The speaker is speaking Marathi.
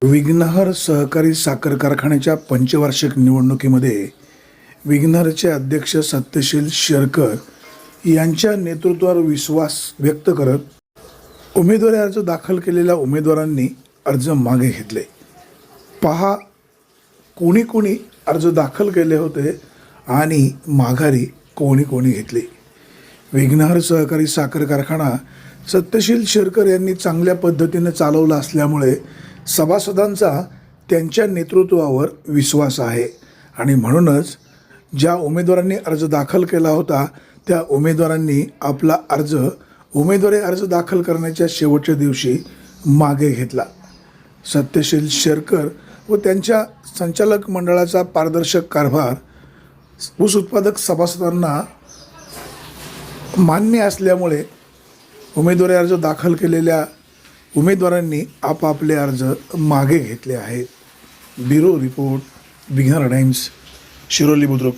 विघ्नहर सहकारी साखर कारखान्याच्या पंचवार्षिक निवडणुकीमध्ये विघ्नहरचे अध्यक्ष सत्यशील शेरकर यांच्या नेतृत्वावर विश्वास व्यक्त करत उमेदवारी अर्ज दाखल केलेल्या उमेदवारांनी अर्ज मागे घेतले. पहा कोणी कोणी अर्ज दाखल केले होते आणि माघारी कोणी कोणी घेतले. विघ्नहर सहकारी साखर कारखाना सत्यशील शेरकर यांनी चांगल्या पद्धतीने चालवला असल्यामुळे सभासदांचा त्यांच्या नेतृत्वावर विश्वास आहे आणि म्हणूनच ज्या उमेदवारांनी अर्ज दाखल केला होता त्या उमेदवारांनी आपला उमेदवारी अर्ज दाखल करण्याच्या शेवटच्या दिवशी मागे घेतला. सत्यशील शेरकर व त्यांच्या संचालक मंडळाचा पारदर्शक कारभार ऊस उत्पादक सभासदांना मान्य असल्यामुळे उमेदवारी अर्ज दाखल केलेल्या उमेदवारांनी आपापले अर्ज मागे घेतले आहेत. Bureau report, Vighnahar times, Shiroli Budruk.